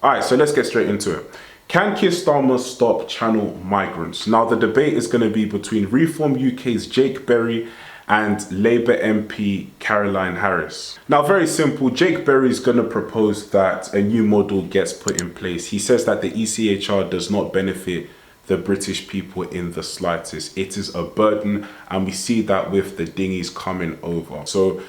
All right, so let's get straight into it. Can Keir Starmer stop channel migrants? Now, the debate is going to be between Reform UK's Jake Berry and Labour MP Caroline Harris. Now, very simple. Jake Berry is going to propose that a new model gets put in place. He says that the ECHR does not benefit the British people in the slightest. It is a burden, and we see that with the dinghies coming over. So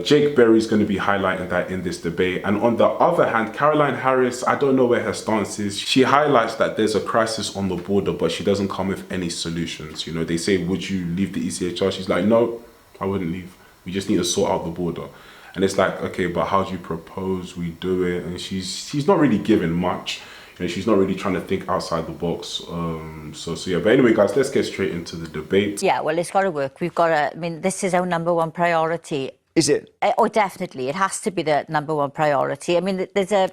Jake Berry is going to be highlighting that in this debate. And on the other hand, Caroline Harris, I don't know where her stance is. She highlights that there's a crisis on the border, but she doesn't come with any solutions. You know, they say, would you leave the ECHR? She's like, no, I wouldn't leave. We just need to sort out the border. And it's like, okay, but how do you propose we do it? And she's not really giving much. You know, she's not really trying to think outside the box. So yeah, but anyway, guys, let's get straight into the debate. Yeah, well, it's got to work. We've got to, I mean, this is our number 1 priority. Is it? Oh, definitely. It has to be the number 1 priority. I mean, there's the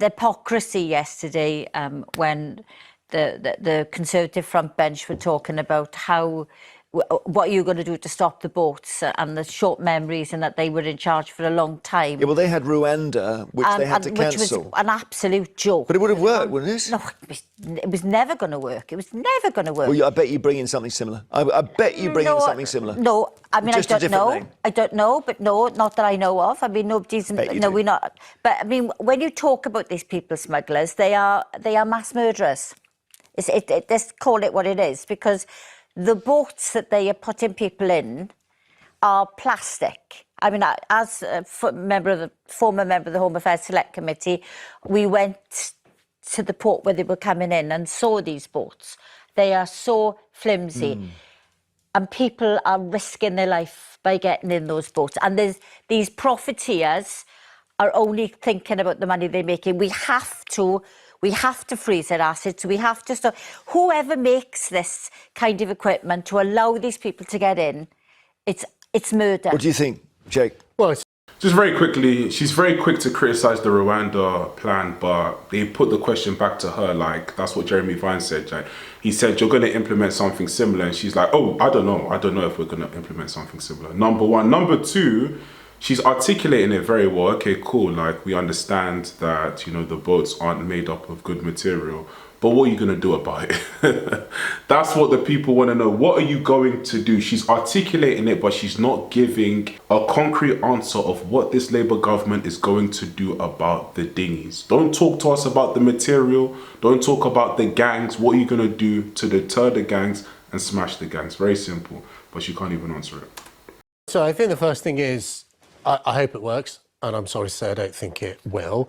hypocrisy yesterday when the Conservative front bench were talking about how what are you going to do to stop the boats and the short memories, and that they were in charge for a long time. Yeah, well, they had Rwanda, which they had to cancel. Which was an absolute joke. But it would have worked, wouldn't it? No, it was never going to work. It was never going to work. Well, I bet you bring in something similar. I bet you bring in something similar. No, I mean, just I don't know. I don't know, but no, not that I know of. I mean, nobody's... No, we're not. But, I mean, when you talk about these people smugglers, they are mass murderers. Let's call it what it is, because the boats that they are putting people in are plastic. I mean, as a former member of the Home Affairs Select Committee, we went to the port where they were coming in and saw these boats. They are so flimsy. And people are risking their life by getting in those boats. And these profiteers are only thinking about the money they're making. We have to freeze their assets. We have to stop. Whoever makes this kind of equipment to allow these people to get in, it's murder. What do you think, Jake? Well, just very quickly, she's very quick to criticise the Rwanda plan, but they put the question back to her, like, that's what Jeremy Vine said. Like, he said, you're going to implement something similar. And she's like, oh, I don't know if we're going to implement something similar. Number one. Number two, she's articulating it very well. Okay, cool. Like, we understand that, you know, the boats aren't made up of good material, but what are you going to do about it? That's what the people want to know. What are you going to do? She's articulating it, but she's not giving a concrete answer of what this Labour government is going to do about the dinghies. Don't talk to us about the material. Don't talk about the gangs. What are you going to do to deter the gangs and smash the gangs? Very simple, but she can't even answer it. So I think the first thing is, I hope it works, and I'm sorry to say I don't think it will.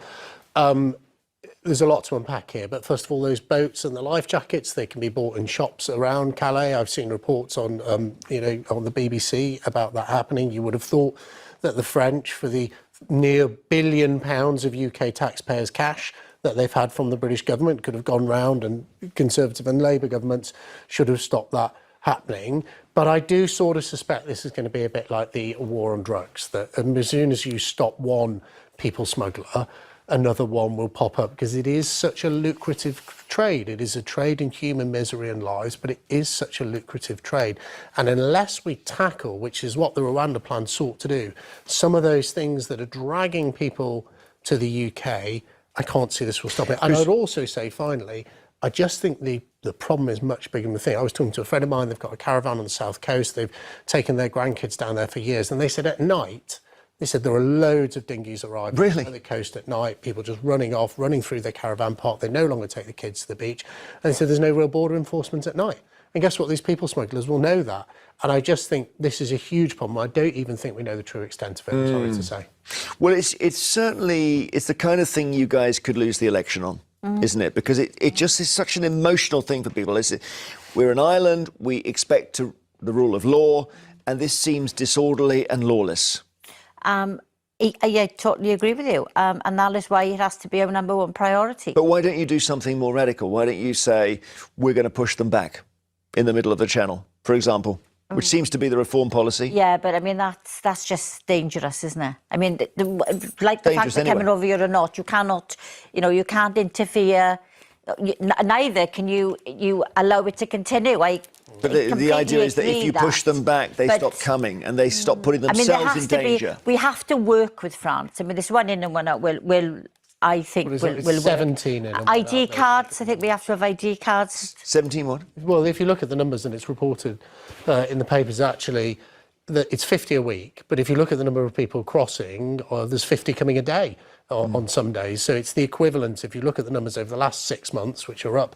There's a lot to unpack here, but first of all, those boats and the life jackets, they can be bought in shops around Calais. I've seen reports on, on the BBC about that happening. You would have thought that the French, for the near £1 billion of UK taxpayers' cash that they've had from the British government, could have gone round, and Conservative and Labour governments should have stopped that happening. But I do sort of suspect this is going to be a bit like the war on drugs, that as soon as you stop one people smuggler, another one will pop up, because it is such a lucrative trade. It is a trade in human misery and lives, but it is such a lucrative trade. And unless we tackle, which is what the Rwanda plan sought to do, some of those things that are dragging people to the UK, I can't see this will stop it. And I'd also say, finally, I just think the problem is much bigger than the thing. I was talking to a friend of mine, they've got a caravan on the south coast, they've taken their grandkids down there for years, and they said at night, they said there are loads of dinghies arriving on the coast at night, people just running off, running through their caravan park. They no longer take the kids to the beach. And they said there's no real border enforcement at night. And guess what? These people smugglers will know that. And I just think this is a huge problem. I don't even think we know the true extent of it, I'm sorry to say. Well, it's certainly, it's the kind of thing you guys could lose the election on, isn't it? Because it just is such an emotional thing for people. We're an island, we expect the rule of law, and this seems disorderly and lawless. I totally agree with you, and that is why it has to be our number 1 priority. But why don't you do something more radical? Why don't you say, we're going to push them back in the middle of the channel, for example, which seems to be the reform policy? Yeah, but I mean, that's just dangerous, isn't it? I mean, like the fact they're coming over here or not, you cannot, you can't interfere. Neither can you allow it to continue. But the idea is that if you push them back, they stop coming and they stop putting themselves in danger. We have to work with France. I mean, this one in and one out will I think will 17 in them, ID cards. I think we have to have ID cards. 17 what? Well, if you look at the numbers, and it's reported in the papers actually, that it's 50 a week. But if you look at the number of people crossing, there's 50 coming a day on some days. So it's the equivalent, if you look at the numbers over the last 6 months, which are up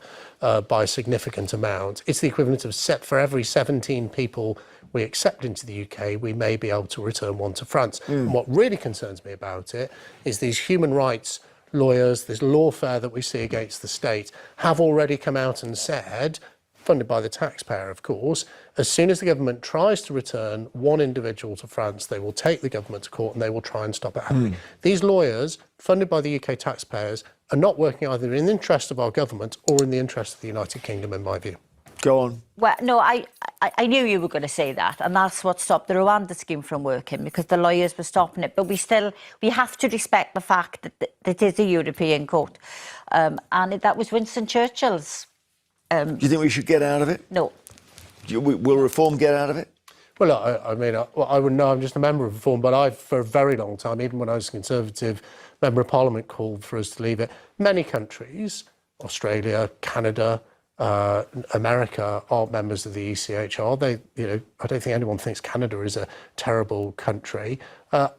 by a significant amount, it's the equivalent of for every 17 people we accept into the UK, we may be able to return one to France. And what really concerns me about it is these human rights lawyers, this lawfare that we see against the state, have already come out and said, funded by the taxpayer, of course, as soon as the government tries to return one individual to France, they will take the government to court and they will try and stop it happening. These lawyers, funded by the UK taxpayers, are not working either in the interest of our government or in the interest of the United Kingdom, in my view. Go on. Well, no, I knew you were going to say that, and that's what stopped the Rwanda scheme from working, because the lawyers were stopping it. But we have to respect the fact that it is a European court, and that was Winston Churchill's. Do you think we should get out of it? No. Will Reform get out of it? Well, I mean, I wouldn't know. I'm just a member of Reform, but for a very long time, even when I was a Conservative member of Parliament, called for us to leave it. Many countries, Australia, Canada, America, aren't members of the ECHR. I don't think anyone thinks Canada is a terrible country.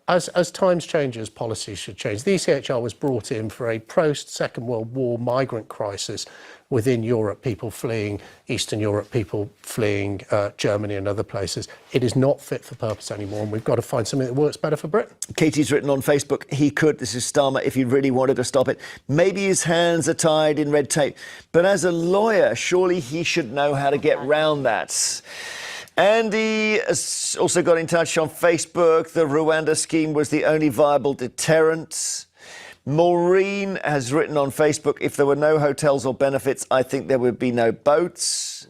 As times change, as policies should change. The ECHR was brought in for a post-Second World War migrant crisis within Europe, people fleeing Eastern Europe, people fleeing Germany and other places. It is not fit for purpose anymore, and we've got to find something that works better for Britain. Katie's written on Facebook, he could, this is Starmer, if he really wanted to stop it. Maybe his hands are tied in red tape, but as a lawyer, surely he should know how to get round that. Andy has also got in touch on Facebook. The Rwanda scheme was the only viable deterrent. Maureen has written on Facebook, if there were no hotels or benefits, I think there would be no boats.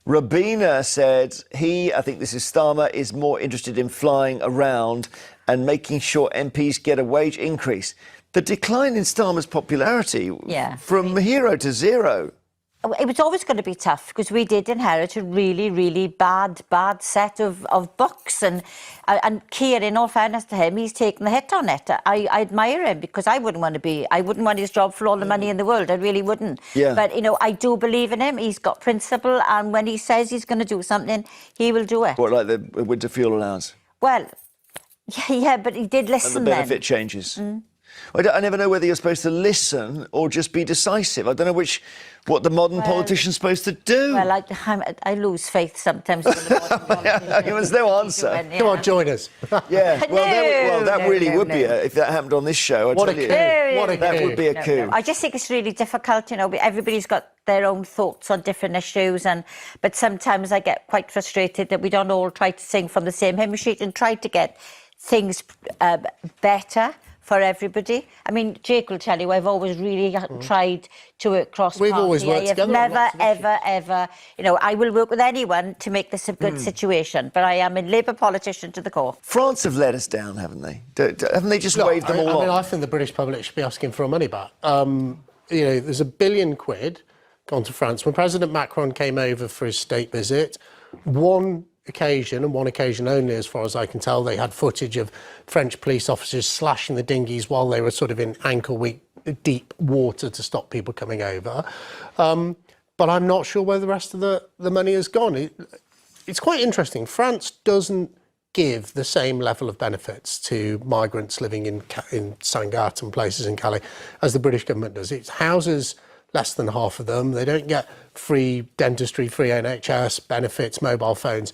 Rabina said I think this is Starmer, is more interested in flying around and making sure MPs get a wage increase. The decline in Starmer's popularity from hero to zero. It was always going to be tough, because we did inherit a really, really bad set of books. And Keir, in all fairness to him, he's taken the hit on it. I admire him, because I wouldn't want his job for all the money in the world. I really wouldn't. Yeah. But, I do believe in him. He's got principle. And when he says he's going to do something, he will do it. What, like the winter fuel allowance? Well, yeah, but he did listen and the benefit changes. I never know whether you're supposed to listen or just be decisive. I don't know what the modern politician's supposed to do. Well, I lose faith sometimes. There's no answer. Come on, join us. Yeah, that really would be if that happened on this show. What a coup. That would be a coup. I just think it's really difficult. Everybody's got their own thoughts on different issues, but sometimes I get quite frustrated that we don't all try to sing from the same hymn sheet and try to get things better for everybody. I mean, Jake will tell you, I've always really tried to work cross-party. We've always worked together. I've never, ever, I will work with anyone to make this a good situation, but I am a Labour politician to the core. France have let us down, haven't they? Haven't they just waved them all off? I mean, I think the British public should be asking for our money back. There's £1 billion gone to France. When President Macron came over for his state visit, one occasion, and one occasion only, as far as I can tell, they had footage of French police officers slashing the dinghies while they were sort of in ankle-deep water to stop people coming over. But I'm not sure where the rest of the money has gone. It's quite interesting. France doesn't give the same level of benefits to migrants living in Sangatte and places in Calais as the British government does. It houses less than half of them. They don't get free dentistry, free NHS benefits, mobile phones.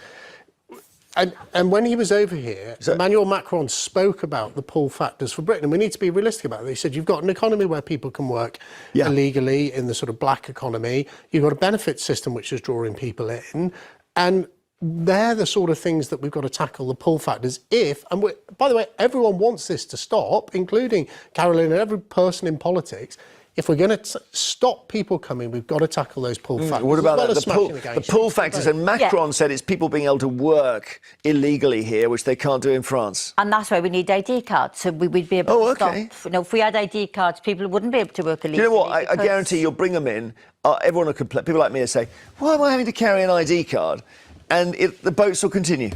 And when he was over here, Emmanuel Macron spoke about the pull factors for Britain. And we need to be realistic about it. He said, you've got an economy where people can work illegally in the sort of black economy. You've got a benefit system which is drawing people in. And they're the sort of things that we've got to tackle, the pull factors. By the way, everyone wants this to stop, including Caroline and every person in politics. If we're going to stop people coming, we've got to tackle those pull factors. What about the pull factors? And Macron said it's people being able to work illegally here, which they can't do in France. And that's why we need ID cards. So we'd be able to stop. If we had ID cards, people wouldn't be able to work illegally. Do you know what? I guarantee you'll bring them in. Everyone will complain. People like me will say, why am I having to carry an ID card? And the boats will continue.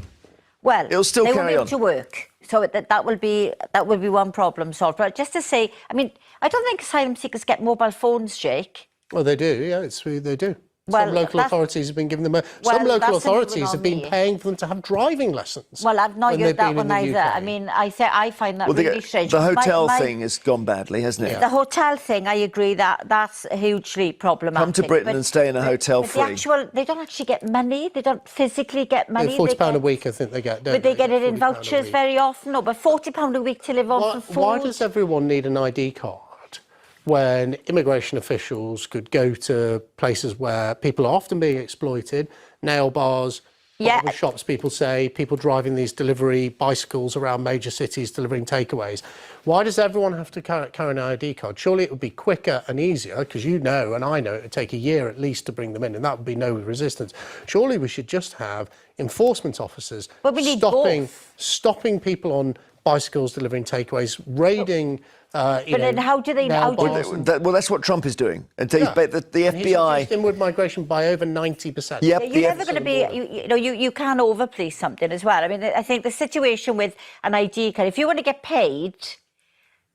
Well, it'll still carry on. They won't be able to work. So that will be one problem solved. But just to say, I mean, I don't think asylum seekers get mobile phones, Jake. Well, they do. Yeah, they do. Well, some local authorities have been giving them. Some local that's authorities have been me. paying for them to have driving lessons. Well, I've not when heard they've that been in one the either. UK. I mean, I find that really strange. The hotel My- thing has gone badly, hasn't it? The hotel thing, I agree that's hugely problematic. Come to Britain and stay in a hotel but free. They don't actually get money. They don't physically get money. £40 a week, I think they get. But they get it in £40 a vouchers week. very often. No, but £40 a week to live on for food. Why does everyone need an ID card when immigration officials could go to places where people are often being exploited, nail bars, bottle shops, people say, people driving these delivery bicycles around major cities delivering takeaways? Why does everyone have to carry an ID card? Surely it would be quicker and easier, because you know and I know it would take a year at least to bring them in, and that would be no resistance. Surely we should just have enforcement officers stopping people on bicycles delivering takeaways, raiding. But then how do they know? Well, that's what Trump is doing. And the FBI. He's reduced inward migration by over 90%. Yep, You're never going to be, you can overpolice something as well. I mean, I think the situation with an ID card, if you want to get paid,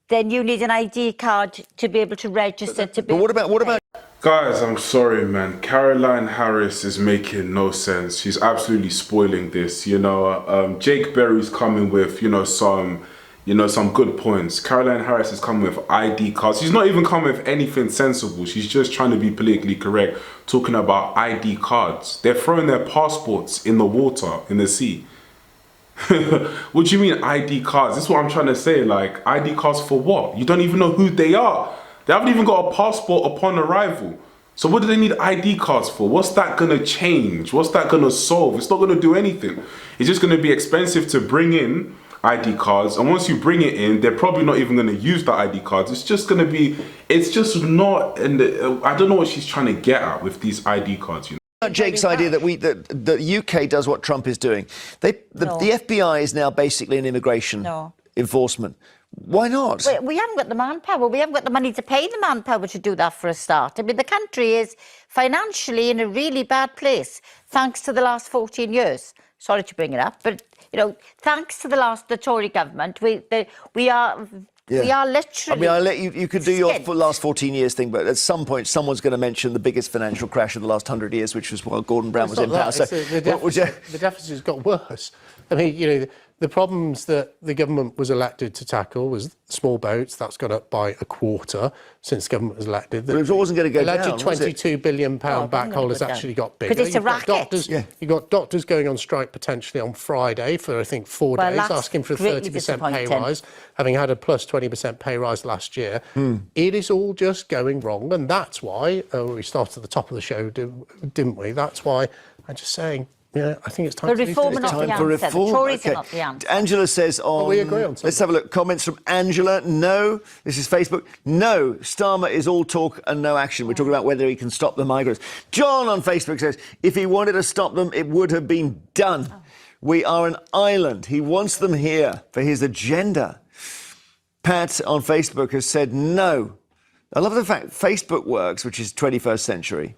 then you need an ID card to be able to register to be. But what about? Guys, I'm sorry, man. Caroline Harris is making no sense. She's absolutely spoiling this. Jake Berry's coming with, some good points. Caroline Harris is coming with ID cards. She's not even coming with anything sensible. She's just trying to be politically correct, talking about ID cards. They're throwing their passports in the water, in the sea. What do you mean ID cards? This is what I'm trying to say. Like, ID cards for what? You don't even know who they are. They haven't even got a passport upon arrival. So what do they need ID cards for? What's that going to change? What's that going to solve? It's not going to do anything. It's just going to be expensive to bring in ID cards. And once you bring it in, they're probably not even going to use the ID cards. It's just going to be, it's just not, I don't know what she's trying to get at with these ID cards, Jake's idea that the UK does what Trump is doing. The FBI is now basically an immigration enforcement. Why not? We haven't got the manpower. We haven't got the money to pay the manpower to do that for a start. I mean, the country is financially in a really bad place, thanks to the last 14 years. Sorry to bring it up, but, thanks to the Tory government, we are literally. I mean, you could do your last 14 years thing, but at some point, someone's going to mention the biggest financial crash of the last 100 years, which was while Gordon Brown was in power. So, the deficit has got worse. I mean, the problems that the government was elected to tackle was small boats. That's gone up by a quarter since the government was elected. But it wasn't going to go down, alleged £22 billion backhaul has actually got bigger. Because it's a racket. You've got doctors going on strike potentially on Friday for, I think, 4 days, asking for a 30% pay rise, having had a plus 20% pay rise last year. It is all just going wrong. And that's why, we started at the top of the show, didn't we? That's why I'm just saying, I think it's time for reform. The Tories are not the answer. Angela says we agree on something. Let's have a look. Comments from Angela. No, this is Facebook. No, Starmer is all talk and no action. We're talking about whether he can stop the migrants. John on Facebook says, if he wanted to stop them, it would have been done. We are an island. He wants them here for his agenda. Pat on Facebook has said no. I love the fact Facebook works, which is 21st century,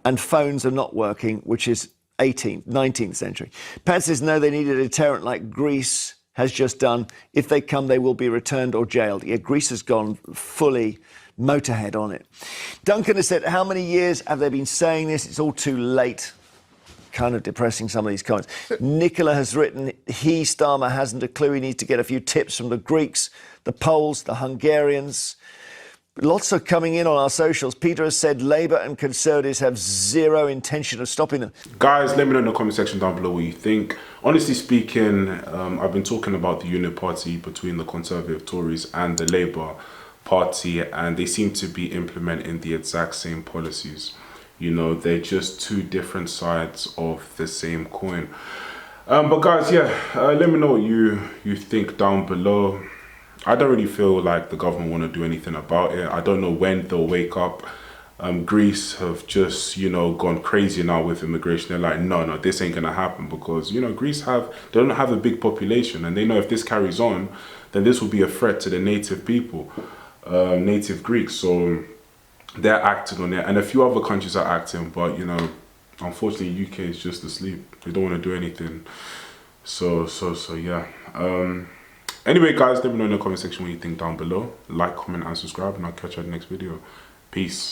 and phones are not working, which is 18th, 19th century. Pat says, no, they need a deterrent like Greece has just done. If they come, they will be returned or jailed. Yeah, Greece has gone fully Motorhead on it. Duncan has said, how many years have they been saying this? It's all too late. Kind of depressing, some of these comments. Nicola has written, Starmer hasn't a clue. He needs to get a few tips from the Greeks, the Poles, the Hungarians. Lots are coming in on our socials. Peter has said Labour and Conservatives have zero intention of stopping them. Guys, let me know in the comment section down below what you think. Honestly speaking, I've been talking about the unit party between the Conservative Tories and the Labour Party, and they seem to be implementing the exact same policies. They're just two different sides of the same coin. But guys, let me know what you think down below. I don't really feel like the government want to do anything about it. I don't know when they'll wake up. Greece have just, gone crazy now with immigration. They're like, no, this ain't going to happen because, Greece they don't have a big population, and they know if this carries on, then this will be a threat to the native people, native Greeks. So they're acting on it, and a few other countries are acting, but, unfortunately, UK is just asleep. They don't want to do anything. So yeah. Anyway, guys, let me know in the comment section what you think down below. Like, comment, and subscribe, and I'll catch you in the next video. Peace.